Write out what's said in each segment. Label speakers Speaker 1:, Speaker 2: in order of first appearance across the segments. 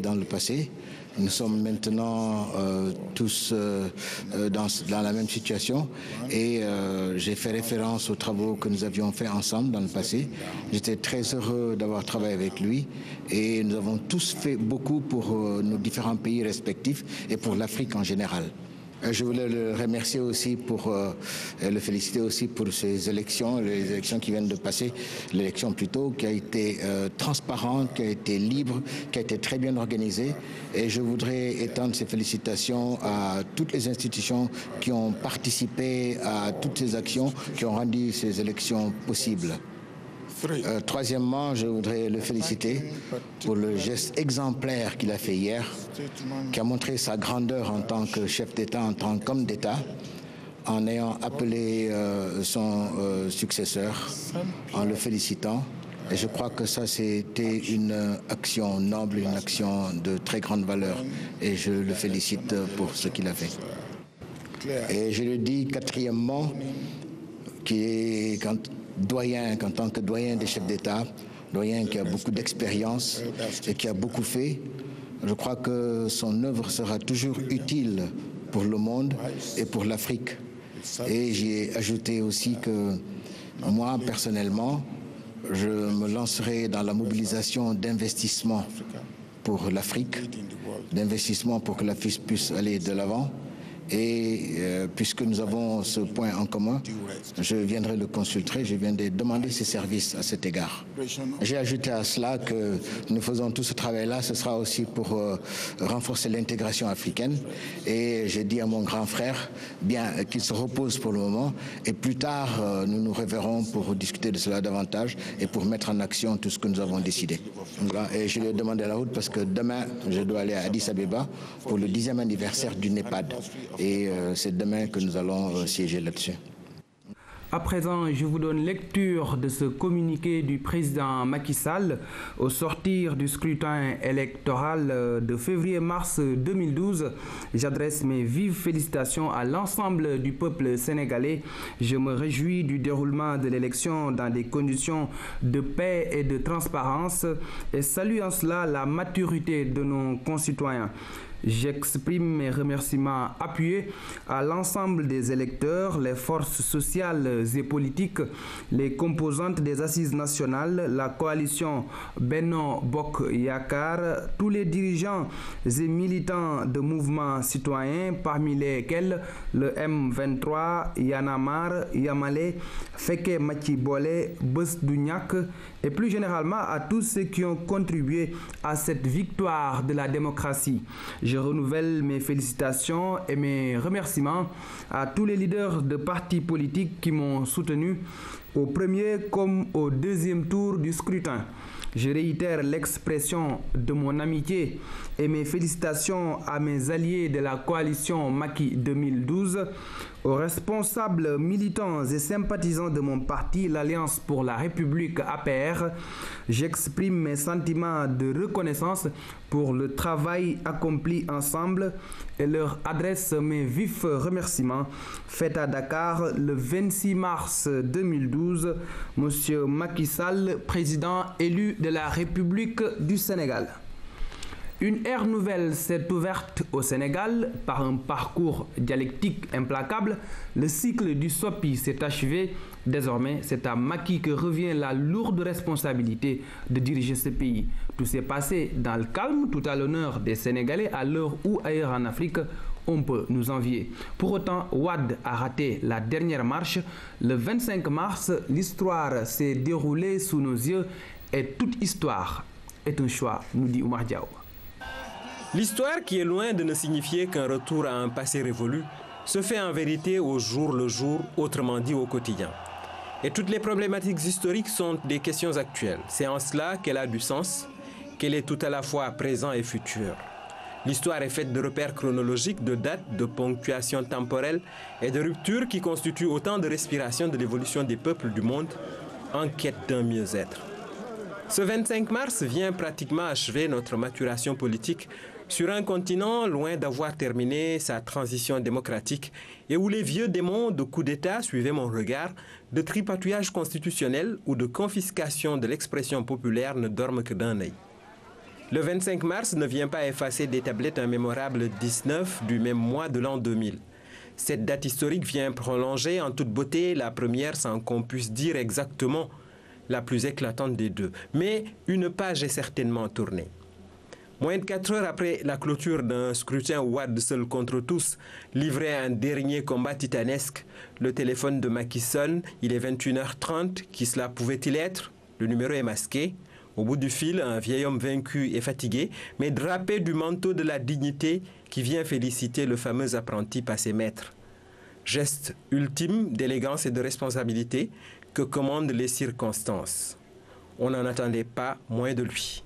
Speaker 1: Dans le passé, nous sommes maintenant tous dans la même situation et j'ai fait référence aux travaux que nous avions faits ensemble dans le passé. J'étais très heureux d'avoir travaillé avec lui et nous avons tous fait beaucoup pour nos différents pays respectifs et pour l'Afrique en général. Je voulais le remercier aussi le féliciter aussi pour ces élections, les élections qui viennent de passer, l'élection plutôt qui a été transparente, qui a été libre, qui a été très bien organisée. Et je voudrais étendre ces félicitations à toutes les institutions qui ont participé à toutes ces actions, qui ont rendu ces élections possibles. Troisièmement, je voudrais le féliciter pour le geste exemplaire qu'il a fait hier, qui a montré sa grandeur en tant que chef d'État, en tant qu'homme d'État, en ayant appelé son successeur, en le félicitant. Et je crois que ça, c'était une action noble, une action de très grande valeur. Et je le félicite pour ce qu'il a fait. Et je le dis quatrièmement, en tant que doyen des chefs d'État, doyen qui a beaucoup d'expérience et qui a beaucoup fait, je crois que son œuvre sera toujours utile pour le monde et pour l'Afrique. Et j'ai ajouté aussi que moi, personnellement, je me lancerai dans la mobilisation d'investissements pour l'Afrique, d'investissements pour que l'Afrique puisse aller de l'avant. Et puisque nous avons ce point en commun, je viendrai le consulter, je viendrai demander ses services à cet égard. J'ai ajouté à cela que nous faisons tout ce travail-là, ce sera aussi pour renforcer l'intégration africaine. Et j'ai dit à mon grand frère bien qu'il se repose pour le moment et plus tard nous nous reverrons pour discuter de cela davantage et pour mettre en action tout ce que nous avons décidé. Et je lui ai demandé la route parce que demain je dois aller à Addis Abeba pour le 10e anniversaire du NEPAD. Et c'est demain que nous allons siéger là-dessus.
Speaker 2: À présent, je vous donne lecture de ce communiqué du président Macky Sall au sortir du scrutin électoral de février-mars 2012. J'adresse mes vives félicitations à l'ensemble du peuple sénégalais. Je me réjouis du déroulement de l'élection dans des conditions de paix et de transparence et salue en cela la maturité de nos concitoyens. J'exprime mes remerciements appuyés à l'ensemble des électeurs, les forces sociales et politiques, les composantes des assises nationales, la coalition Benno Bokk Yakaar, tous les dirigeants et militants de mouvements citoyens, parmi lesquels le M23, Y'en a marre, Yamalé, Fekke Mathi Bolé, Bës du Ñakk, et plus généralement à tous ceux qui ont contribué à cette victoire de la démocratie. Je renouvelle mes félicitations et mes remerciements à tous les leaders de partis politiques qui m'ont soutenu au premier comme au deuxième tour du scrutin. Je réitère l'expression de mon amitié et mes félicitations à mes alliés de la coalition Macky 2012, aux responsables militants et sympathisants de mon parti, l'Alliance pour la République APR. J'exprime mes sentiments de reconnaissance pour le travail accompli ensemble et leur adresse mes vifs remerciements. Fait à Dakar le 26 mars 2012, Monsieur Macky Sall, président élu de la République du Sénégal. Une ère nouvelle s'est ouverte au Sénégal par un parcours dialectique implacable. Le cycle du SOPI s'est achevé. Désormais, c'est à Macky que revient la lourde responsabilité de diriger ce pays. Tout s'est passé dans le calme, tout à l'honneur des Sénégalais, à l'heure où ailleurs en Afrique, on peut nous envier. Pour autant, Wade a raté la dernière marche. Le 25 mars, l'histoire s'est déroulée sous nos yeux et toute histoire est un choix, nous dit Oumar Diaw.
Speaker 3: L'histoire, qui est loin de ne signifier qu'un retour à un passé révolu, se fait en vérité au jour le jour, autrement dit au quotidien. Et toutes les problématiques historiques sont des questions actuelles. C'est en cela qu'elle a du sens, qu'elle est tout à la fois présent et futur. L'histoire est faite de repères chronologiques, de dates, de ponctuation temporelle et de ruptures qui constituent autant de respiration de l'évolution des peuples du monde en quête d'un mieux-être. Ce 25 mars vient pratiquement achever notre maturation politique sur un continent loin d'avoir terminé sa transition démocratique et où les vieux démons de coup d'État suivaient mon regard, de tripatouillage constitutionnel ou de confiscation de l'expression populaire ne dorment que d'un œil. Le 25 mars ne vient pas effacer des tablettes un mémorable 19 du même mois de l'an 2000. Cette date historique vient prolonger en toute beauté la première, sans qu'on puisse dire exactement la plus éclatante des deux. Mais une page est certainement tournée. Moins de 4 heures après la clôture d'un scrutin où Wade seul contre tous livrait un dernier combat titanesque, le téléphone de Macky sonne, il est 21h30, qui cela pouvait-il être? Le numéro est masqué. Au bout du fil, un vieil homme vaincu et fatigué, mais drapé du manteau de la dignité qui vient féliciter le fameux apprenti passé maître. Geste ultime d'élégance et de responsabilité que commandent les circonstances. On n'en attendait pas moins de lui.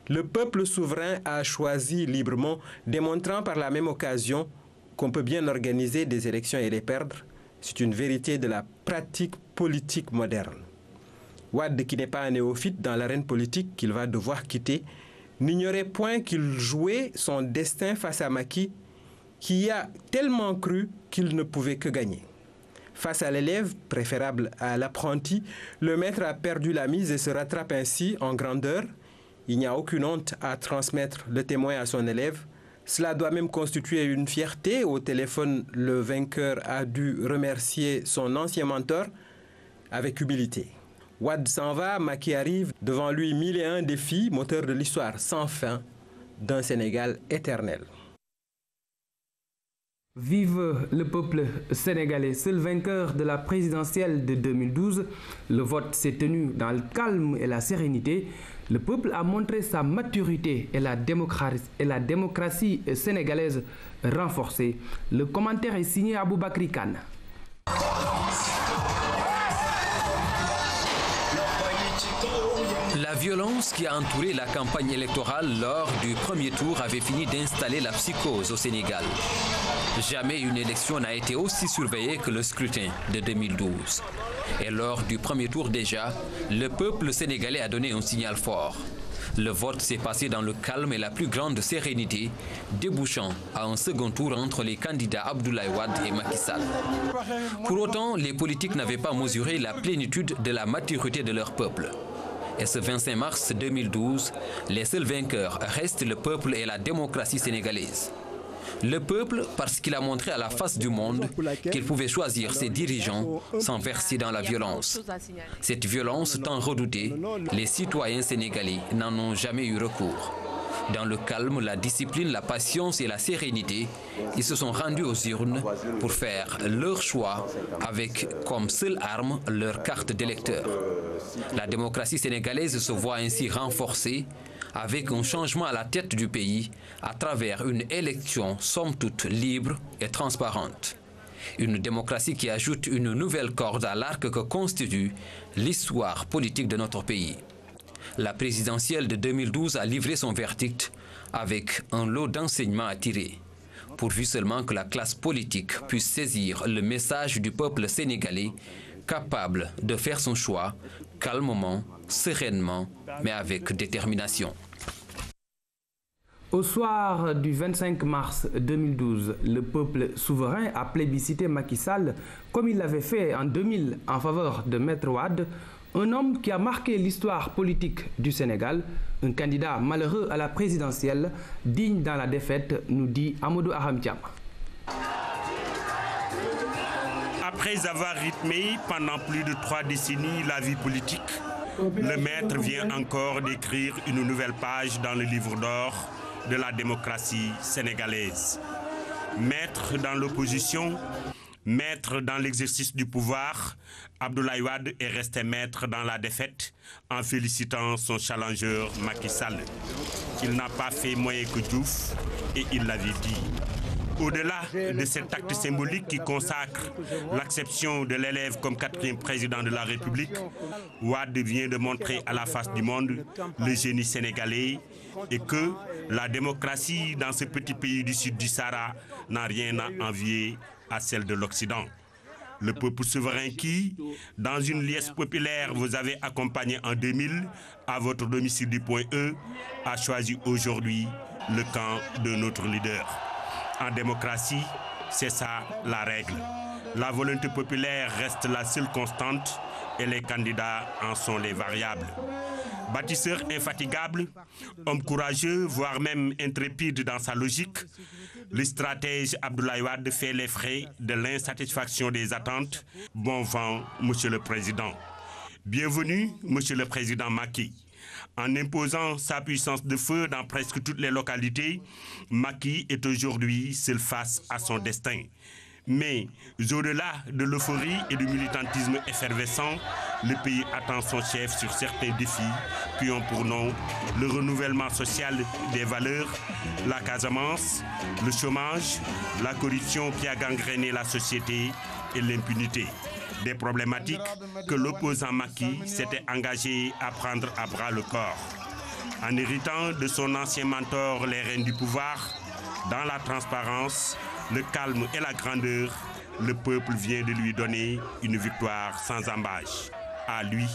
Speaker 3: Le peuple souverain a choisi librement, démontrant par la même occasion qu'on peut bien organiser des élections et les perdre. C'est une vérité de la pratique politique moderne. Wade, qui n'est pas un néophyte dans l'arène politique qu'il va devoir quitter, n'ignorait point qu'il jouait son destin face à Macky, qui y a tellement cru qu'il ne pouvait que gagner. Face à l'élève, préférable à l'apprenti, le maître a perdu la mise et se rattrape ainsi en grandeur. Il n'y a aucune honte à transmettre le témoin à son élève. Cela doit même constituer une fierté. Au téléphone, le vainqueur a dû remercier son ancien mentor avec humilité. Wade s'en va, Macky arrive, devant lui 1001 défis, moteur de l'histoire sans fin d'un Sénégal éternel.
Speaker 2: Vive le peuple sénégalais, seul vainqueur de la présidentielle de 2012. Le vote s'est tenu dans le calme et la sérénité. Le peuple a montré sa maturité et la démocratie sénégalaise renforcée. Le commentaire est signé Aboubakry Kane.
Speaker 4: La violence qui a entouré la campagne électorale lors du premier tour avait fini d'installer la psychose au Sénégal. Jamais une élection n'a été aussi surveillée que le scrutin de 2012. Et lors du premier tour déjà, le peuple sénégalais a donné un signal fort. Le vote s'est passé dans le calme et la plus grande sérénité, débouchant à un second tour entre les candidats Abdoulaye Wade et Macky Sall. Pour autant, les politiques n'avaient pas mesuré la plénitude de la maturité de leur peuple. Et ce 25 mars 2012, les seuls vainqueurs restent le peuple et la démocratie sénégalaise. Le peuple, parce qu'il a montré à la face du monde qu'il pouvait choisir ses dirigeants sans verser dans la violence. Cette violence tant redoutée, les citoyens sénégalais n'en ont jamais eu recours. Dans le calme, la discipline, la patience et la sérénité, ils se sont rendus aux urnes pour faire leur choix avec comme seule arme leur carte d'électeur. La démocratie sénégalaise se voit ainsi renforcée avec un changement à la tête du pays à travers une élection somme toute libre et transparente. Une démocratie qui ajoute une nouvelle corde à l'arc que constitue l'histoire politique de notre pays. La présidentielle de 2012 a livré son verdict avec un lot d'enseignements à tirer, pourvu seulement que la classe politique puisse saisir le message du peuple sénégalais, capable de faire son choix calmement, sereinement, mais avec détermination.
Speaker 2: Au soir du 25 mars 2012, le peuple souverain a plébiscité Macky Sall comme il l'avait fait en 2000 en faveur de Maître Wade, un homme qui a marqué l'histoire politique du Sénégal, un candidat malheureux à la présidentielle, digne dans la défaite, nous dit Amadou Ahamtiam.
Speaker 5: Après avoir rythmé pendant plus de 3 décennies la vie politique, le maître vient encore d'écrire une nouvelle page dans le livre d'or de la démocratie sénégalaise. Maître dans l'opposition, maître dans l'exercice du pouvoir, Abdoulaye Wade est resté maître dans la défaite en félicitant son challenger Macky Sall. Il n'a pas fait moins que Diouf et il l'avait dit. Au-delà de cet acte symbolique qui consacre l'acception de l'élève comme 4e président de la République, Wade vient de montrer à la face du monde le génie sénégalais et que la démocratie dans ce petit pays du sud du Sahara n'a rien à envier à celle de l'Occident. Le peuple souverain qui, dans une liesse populaire, vous avez accompagné en 2000 à votre domicile du Point E, a choisi aujourd'hui le camp de notre leader. En démocratie, c'est ça la règle. La volonté populaire reste la seule constante et les candidats en sont les variables. Bâtisseur infatigable, homme courageux, voire même intrépide dans sa logique, le stratège Abdoulaye Wade fait les frais de l'insatisfaction des attentes. Bon vent, Monsieur le Président. Bienvenue, Monsieur le Président Macky. En imposant sa puissance de feu dans presque toutes les localités, Macky est aujourd'hui seul face à son destin. Mais au-delà de l'euphorie et du militantisme effervescent, le pays attend son chef sur certains défis qui ont pour nom le renouvellement social des valeurs, la Casamance, le chômage, la corruption qui a gangréné la société et l'impunité. Des problématiques que l'opposant Macky s'était engagé à prendre à bras le corps. En héritant de son ancien mentor les rênes du pouvoir, dans la transparence, le calme et la grandeur, le peuple vient de lui donner une victoire sans ambages. À lui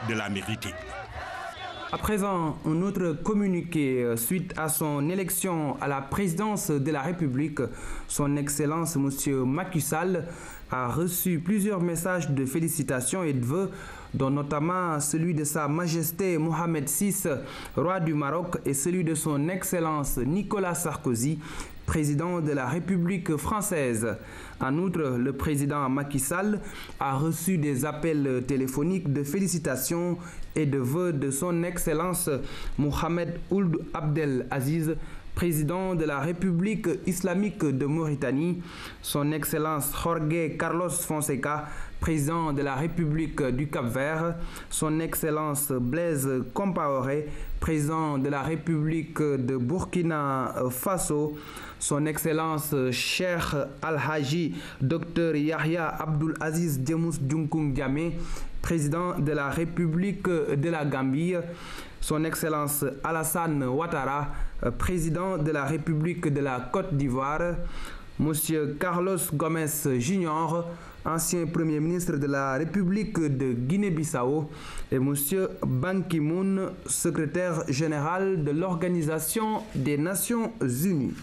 Speaker 5: de la mériter.
Speaker 2: À présent, un autre communiqué suite à son élection à la présidence de la République. Son Excellence M. Macky Sall a reçu plusieurs messages de félicitations et de vœux, dont notamment celui de Sa Majesté Mohamed VI, roi du Maroc, et celui de son Excellence Nicolas Sarkozy, président de la République française. En outre, le président Macky Sall a reçu des appels téléphoniques de félicitations et de vœux de son Excellence Mohamed Ould Abdel Aziz, président de la République islamique de Mauritanie, son Excellence Jorge Carlos Fonseca, président de la République du Cap-Vert, son Excellence Blaise Compaoré, président de la République de Burkina Faso, son Excellence Cheikh Al-Haji Dr Yahya Abdul Aziz Djemous Djunkoum Diamé, président de la République de la Gambie, son Excellence Alassane Ouattara, président de la République de la Côte d'Ivoire, Monsieur Carlos Gomes Junior, ancien Premier ministre de la République de Guinée-Bissau, et Monsieur Ban Ki-moon, secrétaire général de l'Organisation des Nations Unies.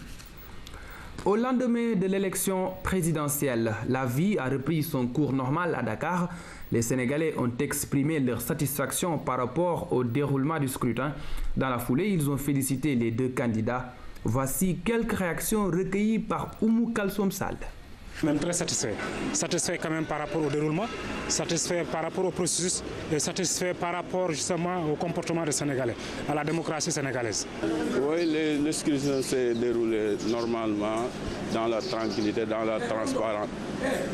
Speaker 2: Au lendemain de l'élection présidentielle, la vie a repris son cours normal à Dakar. Les Sénégalais ont exprimé leur satisfaction par rapport au déroulement du scrutin. Dans la foulée, ils ont félicité les deux candidats. Voici quelques réactions recueillies par Oumou Kalsoum Sall.
Speaker 6: Même très satisfait. Satisfait quand même par rapport au déroulement, satisfait par rapport au processus et satisfait par rapport justement au comportement des Sénégalais, à la démocratie sénégalaise.
Speaker 7: Oui, le scrutin s'est déroulé normalement dans la tranquillité, dans la transparence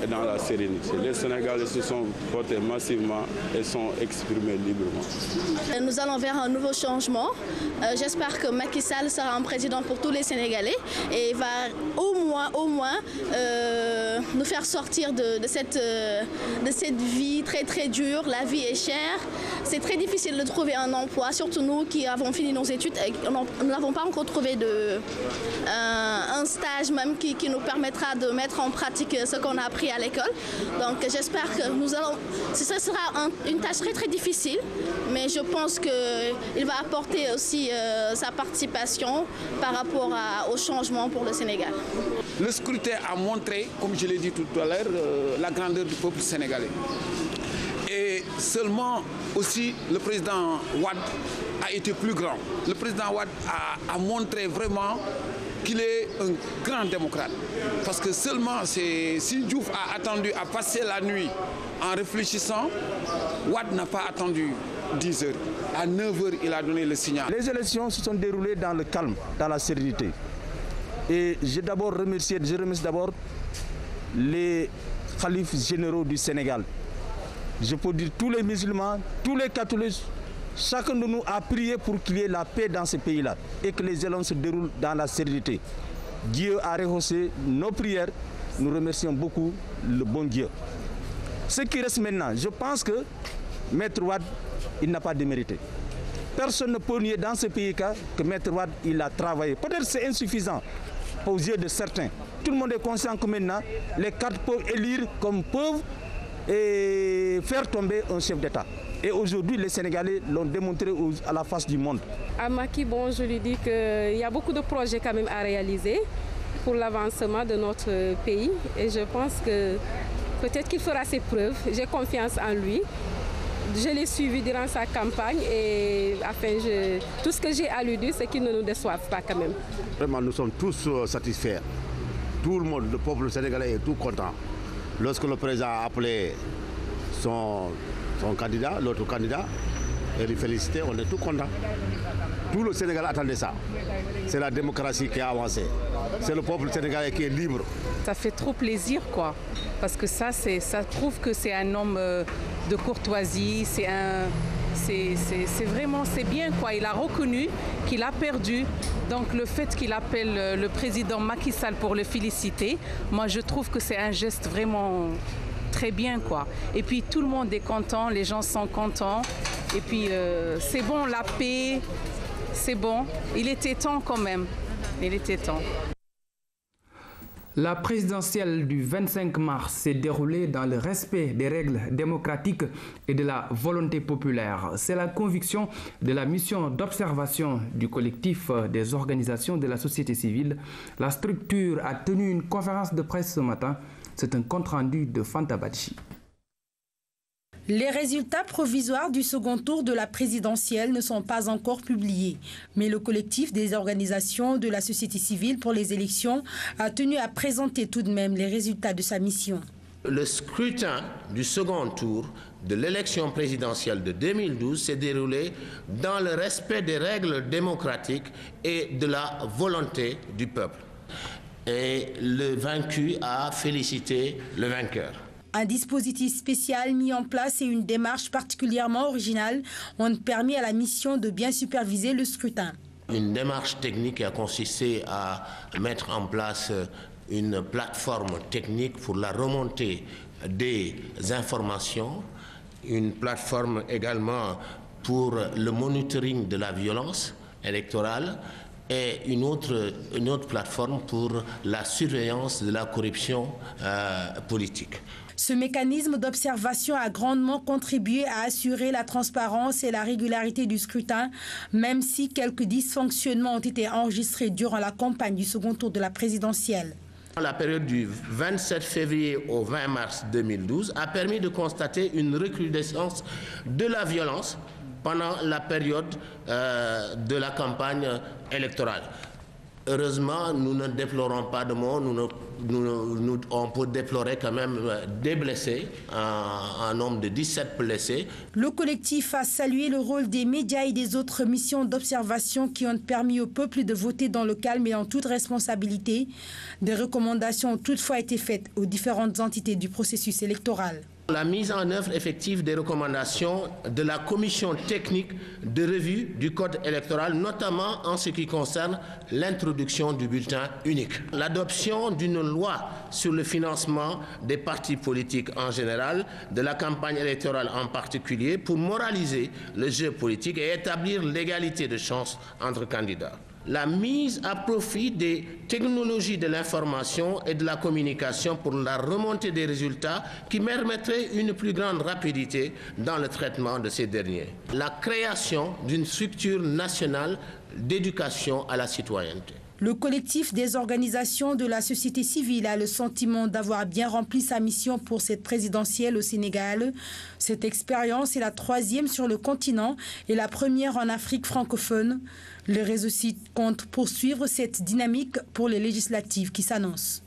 Speaker 7: et dans la sérénité. Les Sénégalais se sont votés massivement et sont exprimés librement.
Speaker 8: Nous allons vers un nouveau changement. J'espère que Macky Sall sera un président pour tous les Sénégalais et va au moins nous faire sortir de cette vie très dure. La vie est chère. C'est très difficile de trouver un emploi, surtout nous qui avons fini nos études et nous n'avons pas encore trouvé un stage même qui nous permettra de mettre en pratique ce qu'on a appris à l'école. Donc j'espère que ce sera une tâche très difficile, mais je pense qu'il va apporter aussi sa participation par rapport au changement pour le Sénégal.
Speaker 9: Le scrutin a montré, comme je l'ai dit tout à l'heure, la grandeur du peuple sénégalais. Et seulement aussi le président Wade a été plus grand. Le président Wade a montré vraiment qu'il est un grand démocrate. Parce que seulement si Diouf a attendu à passer la nuit en réfléchissant, Wade n'a pas attendu 10 heures. À 9 heures, il a donné le signal.
Speaker 10: Les élections se sont déroulées dans le calme, dans la sérénité. Et je remercie d'abord les khalifes généraux du Sénégal. Je peux dire tous les musulmans, tous les catholiques, chacun de nous a prié pour qu'il y ait la paix dans ce pays-là et que les élections se déroulent dans la sérénité. Dieu a rehaussé nos prières. Nous remercions beaucoup le bon Dieu. Ce qui reste maintenant, je pense que Maître Wade, il n'a pas démérité. Personne ne peut nier dans ce pays que Maître Wade, il a travaillé. Peut-être c'est insuffisant aux yeux de certains. Tout le monde est conscient que maintenant, les cadres peuvent élire comme peuvent et faire tomber un chef d'État. Et aujourd'hui, les Sénégalais l'ont démontré à la face du monde.
Speaker 11: À Macky, je lui dis qu'il y a beaucoup de projets quand même à réaliser pour l'avancement de notre pays. Et je pense que peut-être qu'il fera ses preuves. J'ai confiance en lui. je l'ai suivi durant sa campagne et tout ce que j'ai à lui dire, c'est qu'il ne nous déçoive pas quand même.
Speaker 12: Vraiment, nous sommes tous satisfaits. Tout le monde, le peuple sénégalais est tout content. Lorsque le président a appelé son candidat, l'autre candidat, et lui féliciter, on est tout content. Tout le Sénégal attendait ça. C'est la démocratie qui a avancé. C'est le peuple sénégalais qui est libre.
Speaker 13: Ça fait trop plaisir, quoi. Parce que ça prouve que c'est un homme de courtoisie. C'est bien, quoi. Il a reconnu qu'il a perdu. Donc le fait qu'il appelle le président Macky Sall pour le féliciter, moi je trouve que c'est un geste vraiment très bien, quoi. Et puis tout le monde est content, les gens sont contents. Et puis c'est bon, la paix, c'est bon. Il était temps quand même. Il était temps.
Speaker 2: La présidentielle du 25 mars s'est déroulée dans le respect des règles démocratiques et de la volonté populaire. C'est la conviction de la mission d'observation du collectif des organisations de la société civile. La structure a tenu une conférence de presse ce matin. C'est un compte-rendu de Fanta Badji.
Speaker 14: Les résultats provisoires du second tour de la présidentielle ne sont pas encore publiés, mais le collectif des organisations de la société civile pour les élections a tenu à présenter tout de même les résultats de sa mission.
Speaker 15: Le scrutin du second tour de l'élection présidentielle de 2012 s'est déroulé dans le respect des règles démocratiques et de la volonté du peuple. Et le vaincu a félicité le vainqueur.
Speaker 14: Un dispositif spécial mis en place et une démarche particulièrement originale ont permis à la mission de bien superviser le scrutin.
Speaker 15: Une démarche technique qui a consisté à mettre en place une plateforme technique pour la remontée des informations, une plateforme également pour le monitoring de la violence électorale et une autre plateforme pour la surveillance de la corruption politique.
Speaker 14: Ce mécanisme d'observation a grandement contribué à assurer la transparence et la régularité du scrutin, même si quelques dysfonctionnements ont été enregistrés durant la campagne du second tour de la présidentielle.
Speaker 15: La période du 27 février au 20 mars 2012 a permis de constater une recrudescence de la violence pendant la période de la campagne électorale. Heureusement, nous ne déplorons pas de morts, on peut déplorer quand même des blessés, un nombre de 17 blessés.
Speaker 14: Le collectif a salué le rôle des médias et des autres missions d'observation qui ont permis au peuple de voter dans le calme et en toute responsabilité. Des recommandations ont toutefois été faites aux différentes entités du processus électoral.
Speaker 15: La mise en œuvre effective des recommandations de la commission technique de revue du code électoral, notamment en ce qui concerne l'introduction du bulletin unique. L'adoption d'une loi sur le financement des partis politiques en général, de la campagne électorale en particulier, pour moraliser le jeu politique et établir l'égalité de chances entre candidats. La mise à profit des technologies de l'information et de la communication pour la remontée des résultats qui permettrait une plus grande rapidité dans le traitement de ces derniers. La création d'une structure nationale d'éducation à la citoyenneté.
Speaker 14: Le collectif des organisations de la société civile a le sentiment d'avoir bien rempli sa mission pour cette présidentielle au Sénégal. Cette expérience est la 3e sur le continent et la première en Afrique francophone. Le réseau CIT compte poursuivre cette dynamique pour les législatives qui s'annoncent.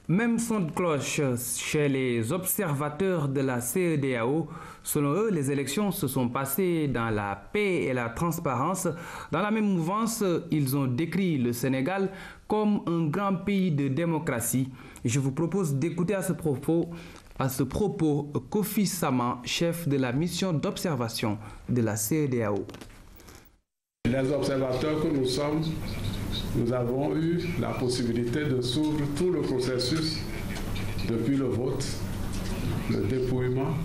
Speaker 2: Même son de cloche chez les observateurs de la CEDEAO. Selon eux, les élections se sont passées dans la paix et la transparence. Dans la même mouvance, ils ont décrit le Sénégal comme un grand pays de démocratie. Je vous propose d'écouter à ce propos Kofi Sama, chef de la mission d'observation de la CEDEAO.
Speaker 16: Les observateurs que nous sommes, nous avons eu la possibilité de suivre tout le processus depuis le vote, le dépouillement,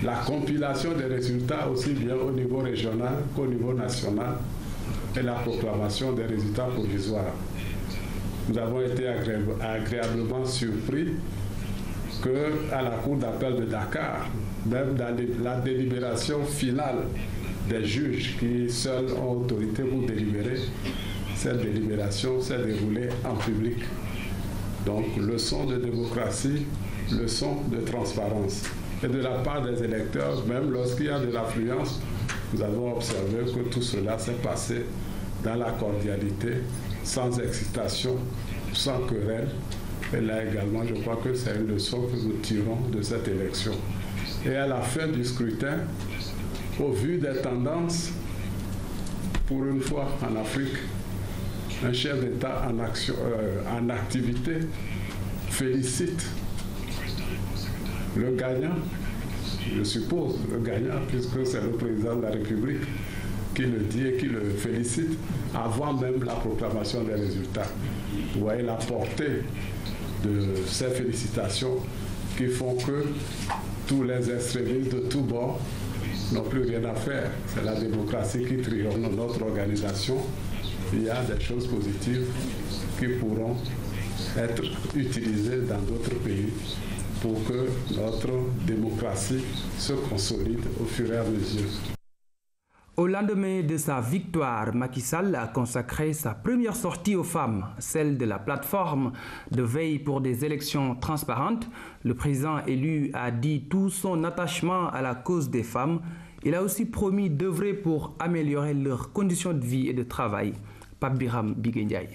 Speaker 16: la compilation des résultats aussi bien au niveau régional qu'au niveau national et la proclamation des résultats provisoires. Nous avons été agréablement surpris qu'à la Cour d'appel de Dakar, même dans la délibération finale des juges qui seuls ont autorité pour délibérer, cette délibération s'est déroulée en public. Donc, leçon de démocratie, leçon de transparence. et de la part des électeurs, même lorsqu'il y a de l'affluence, nous avons observé que tout cela s'est passé dans la cordialité, sans excitation, sans querelle. Et là également, je crois que c'est une leçon que nous tirons de cette élection. Et à la fin du scrutin, au vu des tendances, pour une fois en Afrique, un chef d'État en activité félicite le gagnant, je suppose, le gagnant, puisque c'est le président de la République qui le dit et qui le félicite avant même la proclamation des résultats. Vous voyez la portée de ces félicitations qui font que tous les extrémistes de tous bords n'ont plus rien à faire. C'est la démocratie qui triomphe dans notre organisation. Il y a des choses positives qui pourront être utilisées dans d'autres pays pour que notre démocratie se consolide au fur et à mesure.
Speaker 2: Au lendemain de sa victoire, Macky Sall a consacré sa première sortie aux femmes, celle de la plateforme de veille pour des élections transparentes. Le président élu a dit tout son attachement à la cause des femmes. Il a aussi promis d'œuvrer pour améliorer leurs conditions de vie et de travail. Pape Biram Biguendiaye.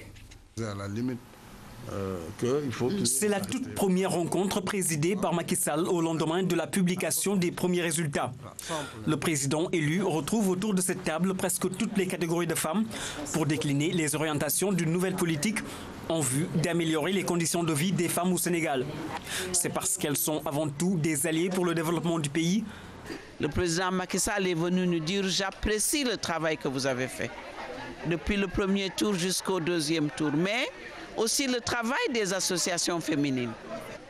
Speaker 17: À la limite,
Speaker 18: c'est la toute première rencontre présidée par Macky Sall au lendemain de la publication des premiers résultats. Le président élu retrouve autour de cette table presque toutes les catégories de femmes pour décliner les orientations d'une nouvelle politique en vue d'améliorer les conditions de vie des femmes au Sénégal. C'est parce qu'elles sont avant tout des alliés pour le développement du pays.
Speaker 19: Le président Macky Sall est venu nous dire « J'apprécie le travail que vous avez fait depuis le premier tour jusqu'au deuxième tour, mais aussi le travail des associations féminines. »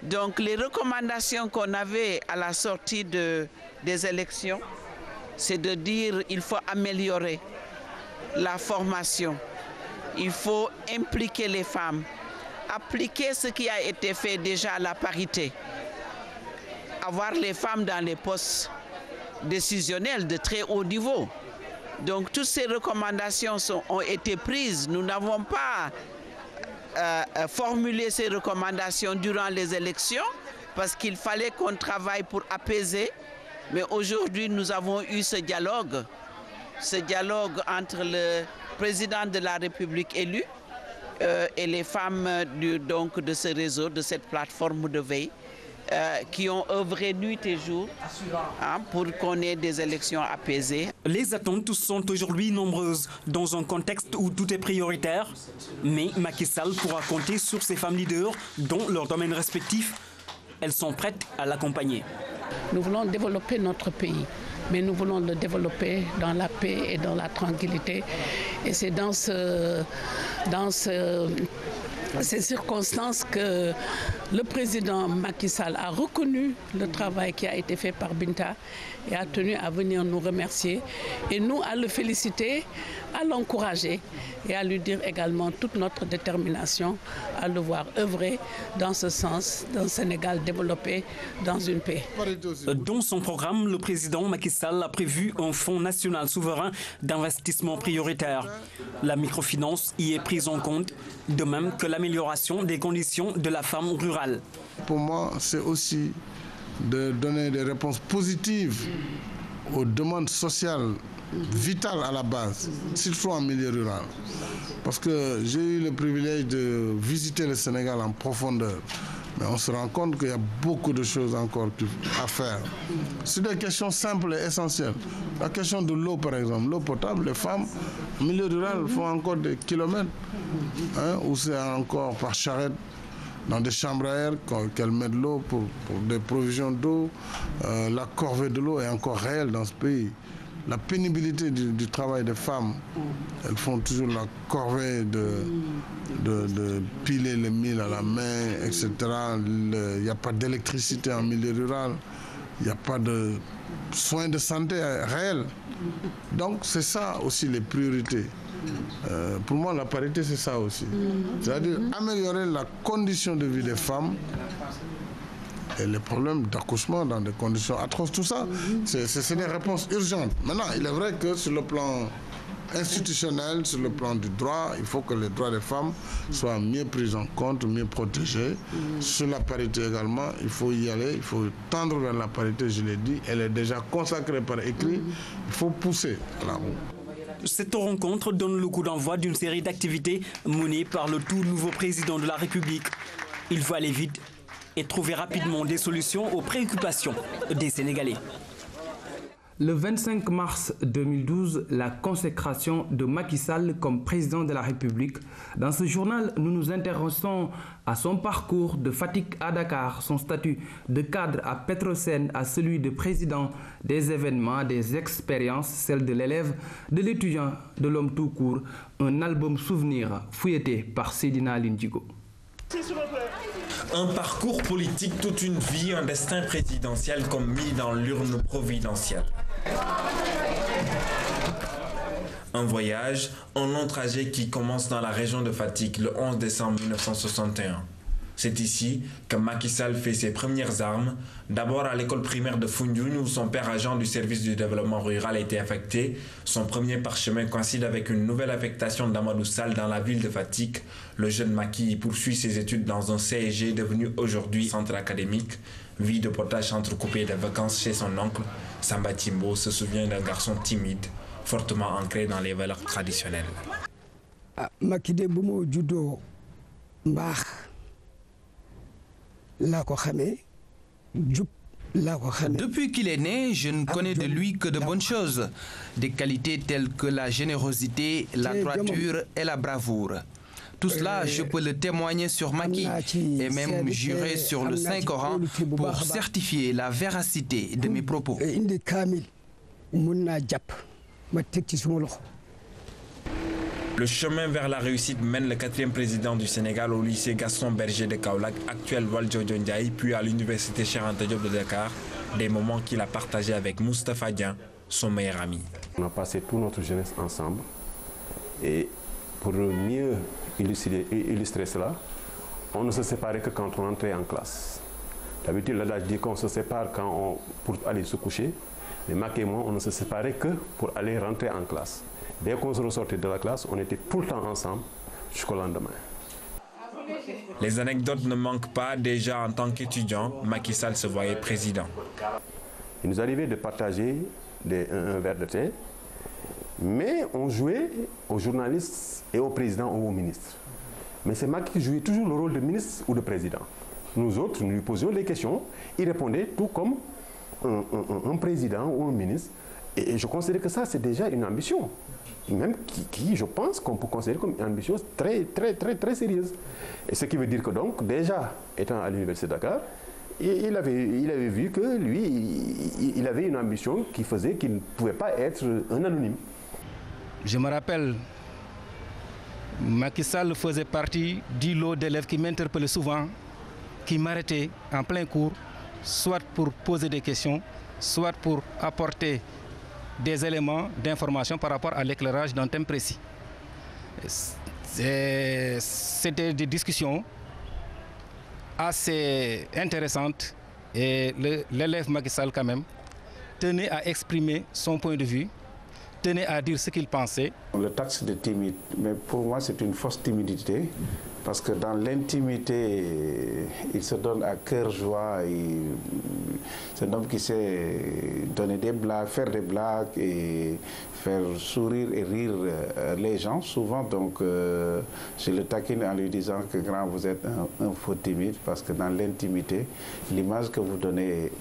Speaker 19: Donc les recommandations qu'on avait à la sortie des élections, c'est de dire qu'il faut améliorer la formation, il faut impliquer les femmes, appliquer ce qui a été fait déjà à la parité, avoir les femmes dans les postes décisionnels de très haut niveau. Donc toutes ces recommandations ont été prises. Nous n'avons pas formulé ces recommandations durant les élections parce qu'il fallait qu'on travaille pour apaiser. Mais aujourd'hui, nous avons eu ce dialogue entre le président de la République élu et les femmes de ce réseau, de cette plateforme de veille, qui ont œuvré nuit et jour pour qu'on ait des élections apaisées.
Speaker 18: Les attentes sont aujourd'hui nombreuses dans un contexte où tout est prioritaire. Mais Macky Sall pourra compter sur ces femmes leaders dans leurs domaines respectifs. Elles sont prêtes à l'accompagner.
Speaker 20: Nous voulons développer notre pays, mais nous voulons le développer dans la paix et dans la tranquillité. Et c'est dans ces circonstances que le président Macky Sall a reconnu le travail qui a été fait par Binta et a tenu à venir nous remercier et nous à le féliciter, à l'encourager et à lui dire également toute notre détermination à le voir œuvrer dans ce sens, d'un Sénégal développé dans une paix.
Speaker 18: Dans son programme, le président Macky Sall a prévu un fonds national souverain d'investissement prioritaire. La microfinance y est prise en compte, de même que l'amélioration des conditions de la femme rurale.
Speaker 17: Pour moi, c'est aussi de donner des réponses positives aux demandes sociales vitales à la base, surtout en milieu rural. Parce que j'ai eu le privilège de visiter le Sénégal en profondeur. Mais on se rend compte qu'il y a beaucoup de choses encore à faire. C'est des questions simples et essentielles. La question de l'eau, par exemple, l'eau potable, les femmes, en milieu rural, font encore des kilomètres, où c'est encore par charrette, dans des chambres à air, qu'elles mettent l'eau pour des provisions d'eau. La corvée de l'eau est encore réelle dans ce pays. La pénibilité du travail des femmes, elles font toujours la corvée de piler les milles à la main, etc. Il n'y a pas d'électricité en milieu rural, il n'y a pas de soins de santé réels. Donc c'est ça aussi les priorités. Pour moi, la parité, c'est ça aussi. C'est-à-dire améliorer la condition de vie des femmes et les problèmes d'accouchement dans des conditions atroces, tout ça, c'est des réponses urgentes. Maintenant, il est vrai que sur le plan institutionnel, sur le plan du droit, il faut que les droits des femmes soient mieux pris en compte, mieux protégés. Sur la parité également, il faut y aller, il faut tendre vers la parité, je l'ai dit, elle est déjà consacrée par écrit, il faut pousser là.
Speaker 18: Cette rencontre donne le coup d'envoi d'une série d'activités menées par le tout nouveau président de la République. Il veut aller vite et trouver rapidement des solutions aux préoccupations des Sénégalais.
Speaker 2: Le 25 mars 2012, la consécration de Macky Sall comme président de la République. Dans ce journal, nous nous intéressons à son parcours de Fatick à Dakar, son statut de cadre à Petrosen à celui de président, des événements, des expériences, celles de l'élève, de l'étudiant, de l'homme tout court. Un album souvenir fouilleté par Seydina Lindigo.
Speaker 21: Un parcours politique, toute une vie, un destin présidentiel comme mis dans l'urne providentielle. Un voyage, un long trajet qui commence dans la région de Fatick le 11 décembre 1961. C'est ici que Macky Sall fait ses premières armes, d'abord à l'école primaire de Foundiougne où son père agent du service du développement rural a été affecté. Son premier parchemin coïncide avec une nouvelle affectation d'Amadou Sall dans la ville de Fatick. Le jeune Macky poursuit ses études dans un CSG devenu aujourd'hui centre académique. Vie de potage entrecoupée de vacances chez son oncle, Samba Timbo se souvient d'un garçon timide, fortement ancré dans les valeurs traditionnelles.
Speaker 2: Depuis qu'il est né, je ne connais de lui que de bonnes choses. Des qualités telles que la générosité, la droiture et la bravoure. Tout cela, je peux le témoigner sur Macky et même jurer sur le Saint-Coran pour certifier la véracité de mes propos.
Speaker 21: Le chemin vers la réussite mène le 4e président du Sénégal au lycée Gaston Berger de Kaolack, actuel Valdiodio Ndiaye, puis à l'université Cheikh Anta Diop de Dakar, des moments qu'il a partagés avec Moustapha Dian, son meilleur ami.
Speaker 22: On a passé toute notre jeunesse ensemble et pour mieux illustrer cela, on ne se séparait que quand on entrait en classe. D'habitude, l'adage dit qu'on se sépare pour aller se coucher, mais Macky et moi, on ne se séparait que pour aller rentrer en classe. Dès qu'on se ressortait de la classe, on était tout le temps ensemble jusqu'au lendemain.
Speaker 21: Les anecdotes ne manquent pas. Déjà en tant qu'étudiant, Macky Sall se voyait président.
Speaker 22: Il nous arrivait de partager un verre de thé, mais on jouait aux journalistes et au président ou au ministre. Mais c'est Macky qui jouait toujours le rôle de ministre ou de président. Nous autres, nous lui posions des questions, il répondait tout comme un président ou un ministre. Et je considère que ça, c'est déjà une ambition. Même qui, je pense qu'on peut considérer comme une ambition très, très, très, très sérieuse. Et ce qui veut dire que donc, déjà, étant à l'université de Dakar, il avait vu que lui, il avait une ambition qui faisait qu'il ne pouvait pas être un anonyme.
Speaker 23: Je me rappelle, Macky Sall faisait partie du lot d'élèves qui m'interpellaient souvent, qui m'arrêtaient en plein cours, soit pour poser des questions, soit pour apporter des éléments d'information par rapport à l'éclairage d'un thème précis. C'était des discussions assez intéressantes et l'élève Macky Sall quand même tenait à exprimer son point de vue, tenait à dire ce qu'il pensait.
Speaker 22: Le taxe de timide, mais pour moi c'est une fausse timidité parce que dans l'intimité, il se donne à cœur joie. C'est un homme qui sait donner des blagues, faire des blagues et faire sourire et rire les gens souvent. Donc je le taquine en lui disant que grand, vous êtes un faux timide parce que dans l'intimité, l'image que vous donnez est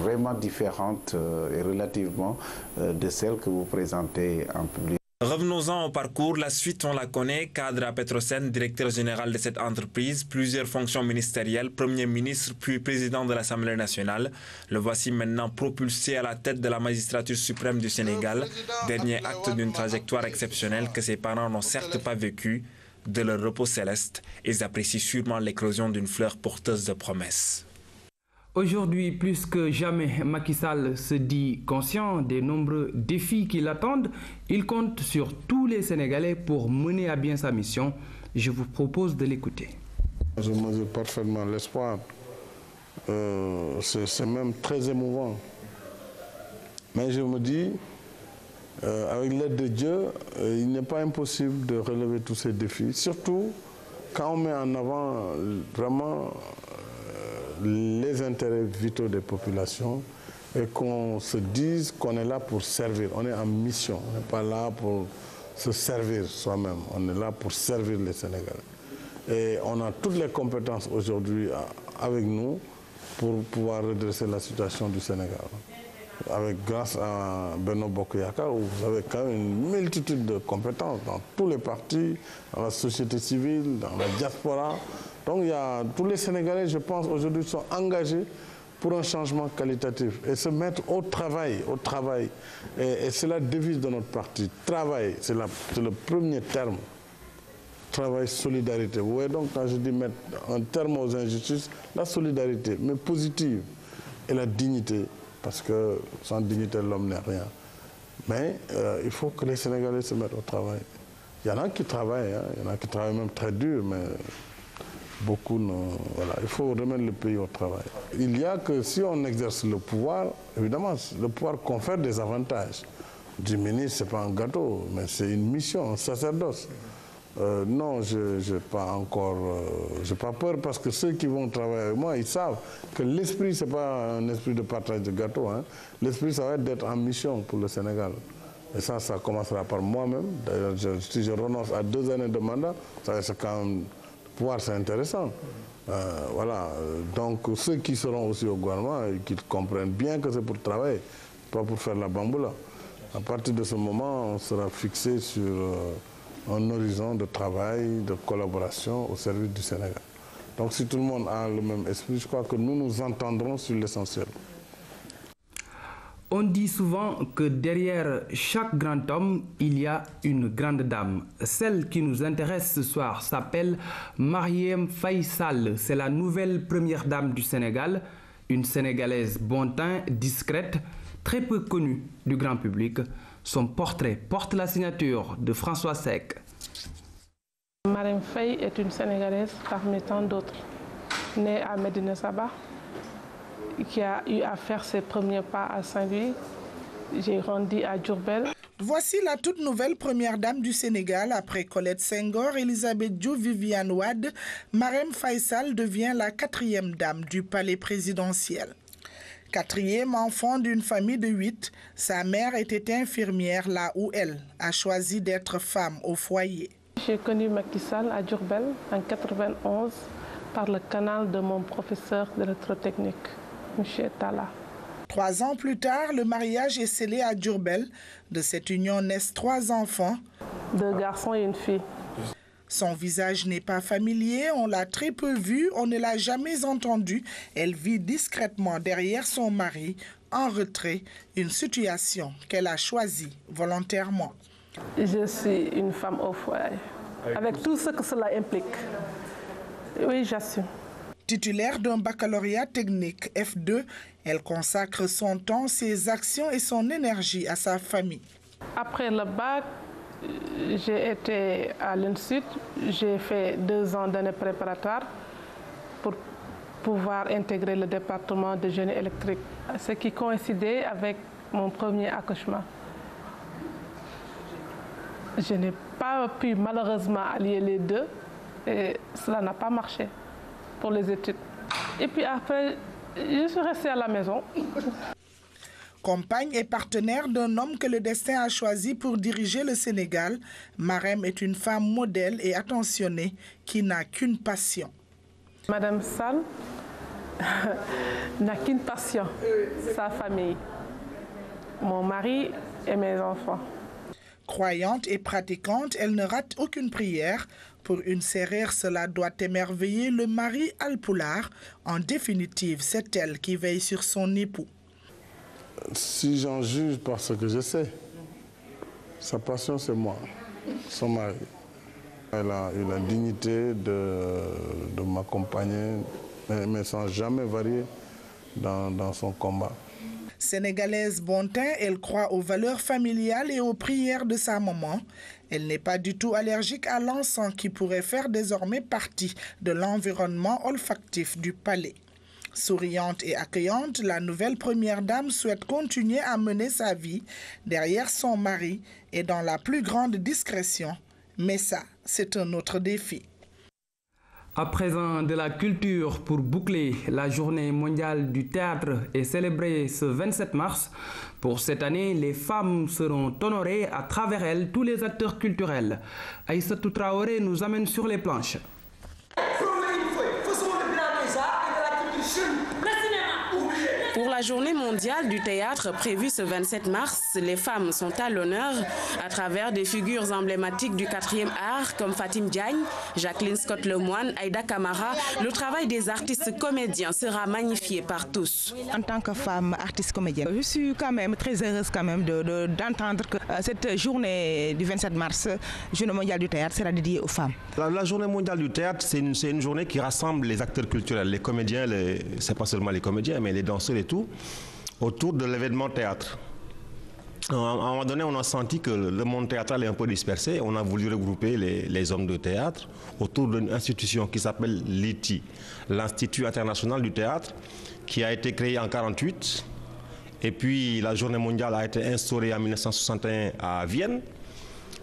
Speaker 22: vraiment différente et relativement de celle que vous présentez en public.
Speaker 21: Revenons-en au parcours. La suite, on la connaît. Cadre à Petrosen, directeur général de cette entreprise, plusieurs fonctions ministérielles, Premier ministre, puis président de l'Assemblée nationale. Le voici maintenant propulsé à la tête de la magistrature suprême du Sénégal. Dernier acte d'une trajectoire exceptionnelle que ses parents n'ont certes pas vécue. De leur repos céleste, ils apprécient sûrement l'éclosion d'une fleur porteuse de promesses.
Speaker 2: Aujourd'hui, plus que jamais, Macky Sall se dit conscient des nombreux défis qui l'attendent. Il compte sur tous les Sénégalais pour mener à bien sa mission. Je vous propose de l'écouter.
Speaker 17: Je mesure parfaitement l'espoir. C'est même très émouvant. Mais je me dis, avec l'aide de Dieu, il n'est pas impossible de relever tous ces défis, surtout quand on met en avant vraiment les intérêts vitaux des populations et qu'on se dise qu'on est là pour servir. On est en mission, on n'est pas là pour se servir soi-même, on est là pour servir les Sénégalais. Et on a toutes les compétences aujourd'hui avec nous pour pouvoir redresser la situation du Sénégal. Grâce à Benno Bokk Yakaar, vous avez quand même une multitude de compétences dans tous les partis, dans la société civile, dans la diaspora. Donc tous les Sénégalais, je pense, aujourd'hui sont engagés pour un changement qualitatif et se mettre au travail. Et c'est la devise de notre parti. Travail, c'est le premier terme. Travail, solidarité. Vous voyez donc, quand je dis mettre un terme aux injustices, la solidarité, mais positive, et la dignité, parce que sans dignité, l'homme n'est rien. Mais il faut que les Sénégalais se mettent au travail. Il y en a qui travaillent, il y en a qui travaillent même très dur, mais beaucoup ne... Voilà, il faut remettre le pays au travail. Il y a que si on exerce le pouvoir, évidemment, le pouvoir confère des avantages. Du ministre, ce n'est pas un gâteau, mais c'est une mission, un sacerdoce. Non, je n'ai pas peur parce que ceux qui vont travailler avec moi, ils savent que l'esprit, ce n'est pas un esprit de partage de gâteau. L'esprit, ça va être d'être en mission pour le Sénégal. Et ça commencera par moi-même. D'ailleurs, si je renonce à 2 années de mandat, c'est quand même... Pouvoir, c'est intéressant. Voilà. Donc, ceux qui seront aussi au gouvernement, qu'ils comprennent bien que c'est pour travailler, pas pour faire la bamboula. À partir de ce moment, on sera fixé sur un horizon de travail, de collaboration au service du Sénégal. Donc, si tout le monde a le même esprit, je crois que nous nous entendrons sur l'essentiel.
Speaker 2: On dit souvent que derrière chaque grand homme, il y a une grande dame. Celle qui nous intéresse ce soir s'appelle Marième Faye Sall. C'est la nouvelle première dame du Sénégal, une Sénégalaise bon teint, discrète, très peu connue du grand public. Son portrait porte la signature de François Seck.
Speaker 1: Marième Faye est une Sénégalaise parmi tant d'autres, née à Médina Sabah, qui a eu à faire ses premiers pas à Saint-Louis. J'ai grandi à Diourbel.
Speaker 3: Voici la toute nouvelle première dame du Sénégal. Après Colette Senghor, Elisabeth Diouf, Viviane Wade, Marième Faye Sall devient la 4e dame du palais présidentiel. 4e enfant d'une famille de 8, sa mère était infirmière là où elle a choisi d'être femme au foyer.
Speaker 1: J'ai connu Macky Sall à Diourbel en 1991 par le canal de mon professeur d'électrotechnique, M. Tala.
Speaker 3: 3 ans plus tard, le mariage est scellé à Diourbel. De cette union naissent 3 enfants.
Speaker 1: 2 garçons et une fille.
Speaker 3: Son visage n'est pas familier, on l'a très peu vue, on ne l'a jamais entendue. Elle vit discrètement derrière son mari, en retrait, une situation qu'elle a choisie volontairement.
Speaker 1: Je suis une femme au foyer, avec tout ce que cela implique. Oui, j'assume.
Speaker 3: Titulaire d'un baccalauréat technique F2, elle consacre son temps, ses actions et son énergie à sa famille.
Speaker 1: Après le bac, j'ai été à l'Institut, j'ai fait 2 ans d'années préparatoires pour pouvoir intégrer le département de génie électrique, ce qui coïncidait avec mon premier accouchement. Je n'ai pas pu malheureusement allier les deux et cela n'a pas marché pour les études. Et puis après, je suis restée à la maison.
Speaker 3: Compagne et partenaire d'un homme que le destin a choisi pour diriger le Sénégal, Marième est une femme modèle et attentionnée qui n'a qu'une passion.
Speaker 1: Madame Sall n'a qu'une passion, sa famille, mon mari et mes enfants.
Speaker 3: Croyante et pratiquante, elle ne rate aucune prière. Pour une Sérère, cela doit émerveiller le mari alpulaar. En définitive, c'est elle qui veille sur son époux.
Speaker 17: Si j'en juge par ce que je sais, sa passion c'est moi, son mari. Elle a eu la dignité de m'accompagner, mais sans jamais varier dans son combat.
Speaker 3: Sénégalaise bon teint, elle croit aux valeurs familiales et aux prières de sa maman. Elle n'est pas du tout allergique à l'encens qui pourrait faire désormais partie de l'environnement olfactif du palais. Souriante et accueillante, la nouvelle première dame souhaite continuer à mener sa vie derrière son mari et dans la plus grande discrétion. Mais ça, c'est un autre défi.
Speaker 2: À présent, de la culture pour boucler, la journée mondiale du théâtre est célébrée ce 27 mars. Pour cette année, les femmes seront honorées à travers elles tous les acteurs culturels. Aïssatou Traoré nous amène sur les planches.
Speaker 4: Pour la journée mondiale du théâtre prévue ce 27 mars, les femmes sont à l'honneur à travers des figures emblématiques du 4e art comme Fatim Diagne, Jacqueline Scott Lemoine, Aïda Kamara. Le travail des artistes comédiens sera magnifié par tous.
Speaker 5: En tant que femme artiste comédienne, je suis quand même très heureuse d'entendre que cette journée du 27 mars, journée mondiale du théâtre, sera dédiée aux femmes.
Speaker 22: La journée mondiale du théâtre, c'est une journée qui rassemble les acteurs culturels, les comédiens, c'est pas seulement les comédiens, mais les danseurs et tout, autour de l'événement théâtre. À un moment donné, on a senti que le monde théâtral est un peu dispersé. On a voulu regrouper les hommes de théâtre autour d'une institution qui s'appelle l'ITI, l'Institut international du théâtre, qui a été créé en 1948. Et puis la journée mondiale a été instaurée en 1961 à Vienne.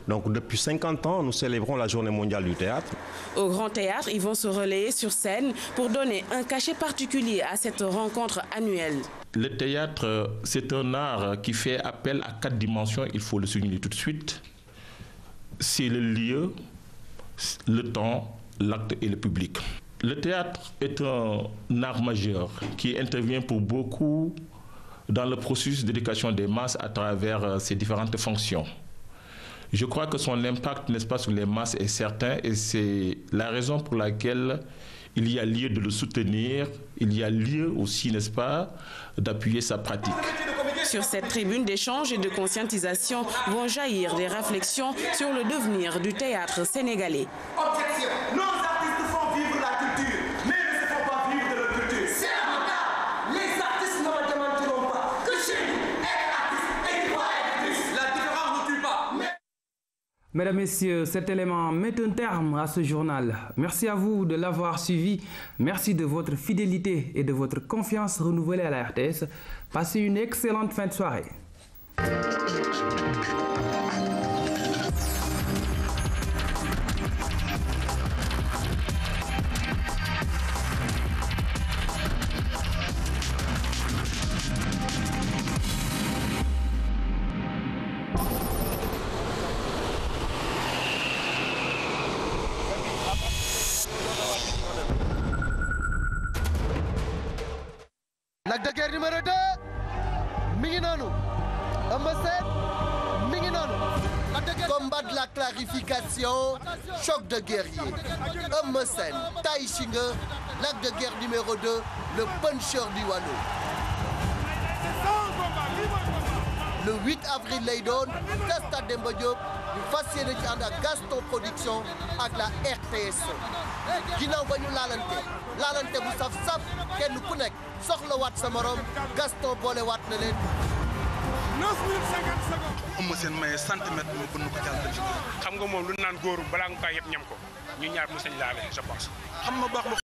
Speaker 22: Donc depuis 50 ans, nous célébrons la journée mondiale du théâtre.
Speaker 4: Au Grand Théâtre, ils vont se relayer sur scène pour donner un cachet particulier à cette rencontre annuelle.
Speaker 6: Le théâtre, c'est un art qui fait appel à 4 dimensions, il faut le souligner tout de suite. C'est le lieu, le temps, l'acte et le public. Le théâtre est un art majeur qui intervient pour beaucoup dans le processus d'éducation des masses à travers ses différentes fonctions. Je crois que son impact, n'est-ce pas, sur les masses est certain et c'est la raison pour laquelle il y a lieu de le soutenir, il y a lieu aussi, n'est-ce pas, d'appuyer sa pratique.
Speaker 4: Sur cette tribune d'échange et de conscientisation vont jaillir des réflexions sur le devenir du théâtre sénégalais.
Speaker 24: Objection. Nos artistes font vivre la culture, mais ne se font pas vivre de leur culture. C'est lamentable. Les artistes ne me démentiront pas que chez nous, être artiste équivaut à être triste. La différence ne tue pas.
Speaker 2: Mesdames, Messieurs, cet élément met un terme à ce journal. Merci à vous de l'avoir suivi. Merci de votre fidélité et de votre confiance renouvelée à la RTS. Passez une excellente fin de soirée.
Speaker 25: Lac de Guiers numéro 2 mi ngi noonu Eumeu Sène mi ngi noonu combat de la clarification, choc de guerrier. Eumeu Sène Tay Shinger, Lac de Guiers numéro 2, le puncher du Waalo. Le 8 avril lay doon ca Stade Demba Diop ñu fas yéene ci ànd ak Gaston Production ak la RTS. ginnaaw ba ñu laalante bu saf-saf kenn ku nekk soxlawaat sa morom Gaston boolewaat na leen.
Speaker 26: 9050 secondes. Eumeu Sène maye centimètre mu bënn ko jàll dem ci xam nga moom lu naan góoru balaa nga koy yëpp ñam ko ñu ñaar mu sañ laale je pense. xam nga baax